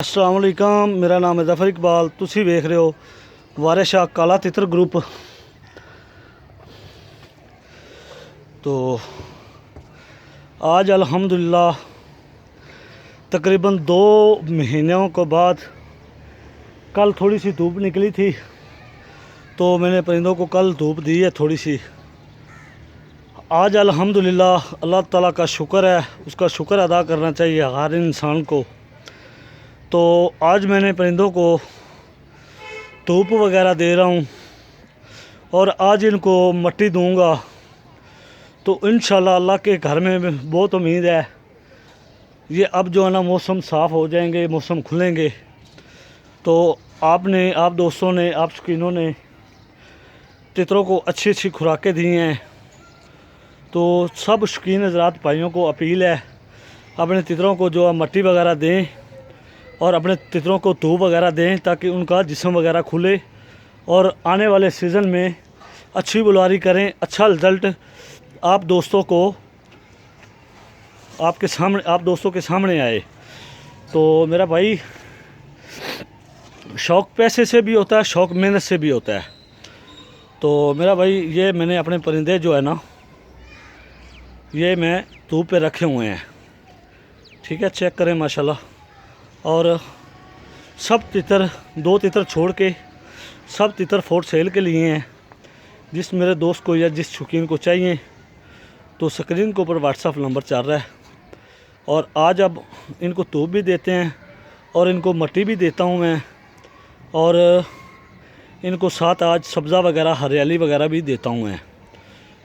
अस्सलाम वालेकुम, मेरा नाम है ज़फ़र इकबाल। तुसी वेख रहे हो वारिस शाह काला तितर ग्रुप। तो आज अल्हम्दुलिल्लाह तकरीबन 2 महीनों के बाद कल थोड़ी सी धूप निकली थी, तो मैंने परिंदों को कल धूप दी है थोड़ी सी। आज अल्हम्दुलिल्लाह अल्लाह ताला का शुक्र है, उसका शुक्र अदा करना चाहिए हर इंसान को। तो आज मैंने परिंदों को धूप वगैरह दे रहा हूँ और आज इनको मट्टी दूंगा। तो इंशाल्लाह अल्लाह के घर में बहुत उम्मीद है। ये अब जो है ना मौसम साफ़ हो जाएंगे, मौसम खुलेंगे, तो आप दोस्तों ने, आप शौकीनों ने तितरों को अच्छी अच्छी खुराकें दी हैं। तो सब शौकीन हज़रात भाइयों को अपील है, अपने तितरों को जो है मट्टी वगैरह दें और अपने तितरों को धूप वगैरह दें, ताकि उनका जिस्म वगैरह खुले और आने वाले सीज़न में अच्छी बुलारी करें, अच्छा रिज़ल्ट आप दोस्तों के सामने आए। तो मेरा भाई, शौक़ पैसे से भी होता है, शौक़ मेहनत से भी होता है। तो मेरा भाई, ये मैंने अपने परिंदे जो है ना, ये मैं धूप पे रखे हुए हैं, ठीक है, चेक करें माशाल्लाह। और सब तितर, 2 तितर छोड़ के सब तितर फॉर सेल के लिए हैं। जिस मेरे दोस्त को या जिस शौकीन को चाहिए तो स्क्रीन के ऊपर व्हाट्सअप नंबर चल रहा है। और आज अब इनको धूप भी देते हैं और इनको मट्टी भी देता हूँ मैं, और इनको साथ आज सब्ज़ा वगैरह, हरियाली वगैरह भी देता हूँ मैं।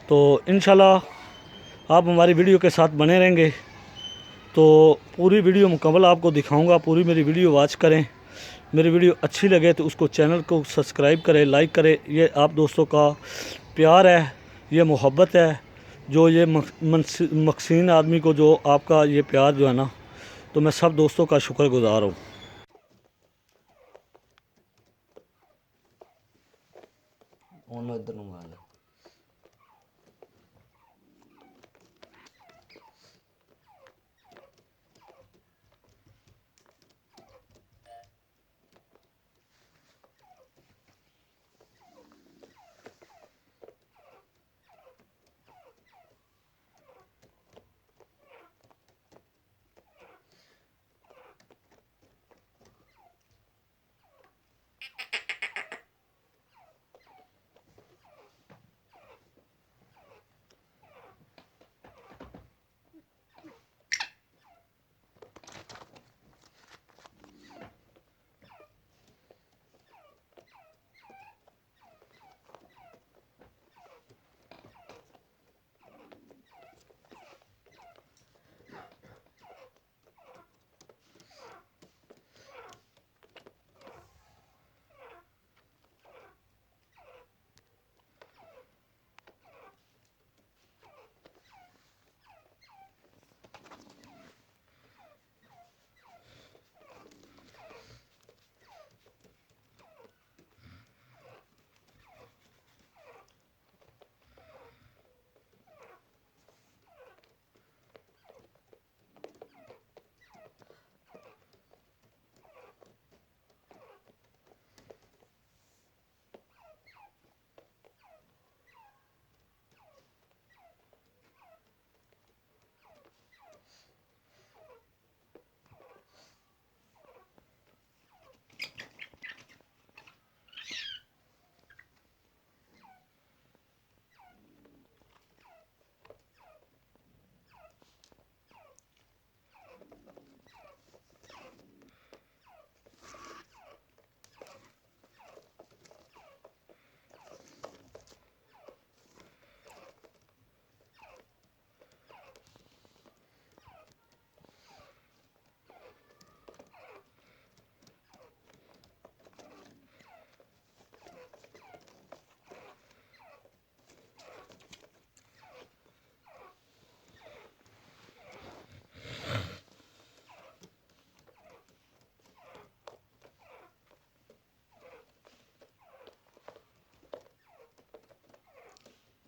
तो इंशाल्लाह आप हमारी वीडियो के साथ बने रहेंगे, तो पूरी वीडियो मुकम्मल आपको दिखाऊंगा। पूरी मेरी वीडियो वॉच करें। मेरी वीडियो अच्छी लगे तो उसको, चैनल को सब्सक्राइब करें, लाइक करें। ये आप दोस्तों का प्यार है, ये मोहब्बत है, जो ये मकसीन आदमी को जो आपका ये प्यार जो है ना, तो मैं सब दोस्तों का शुक्रगुज़ार हूँ।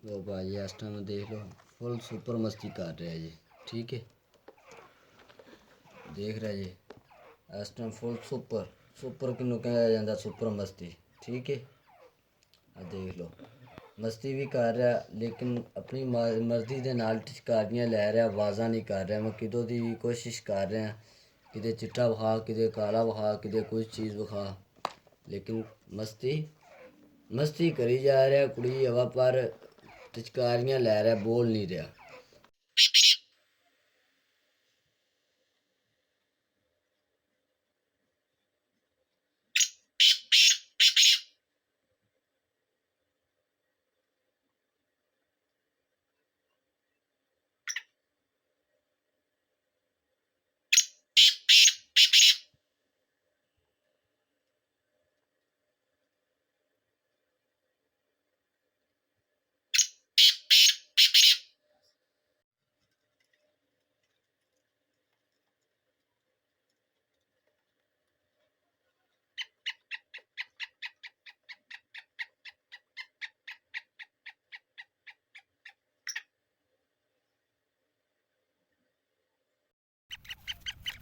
लो भाई, इस टाइम देख लो, फुल सुपर मस्ती कर रहे हैं जी। ठीक है, देख रहे जी, इस टाइम फुल सुपर सुपर किनू कहा जाता सुपर मस्ती ठीक है। आ देख लो मस्ती भी कर रहा लेकिन अपनी मर्जी के नाल टिचकारियाँ लै रहा आवाज़ा नहीं कर रहा। मैं कितों की भी कोशिश कर रहा किते चिट्टा विखा किते काला विखा किते कुछ चीज़ विखा लेकिन मस्ती मस्ती करी जा रहा कुड़ी हवा पर टिचकारियाँ लै रहा बोल नहीं रहा।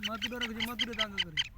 मधुर रख मधुर दांग करे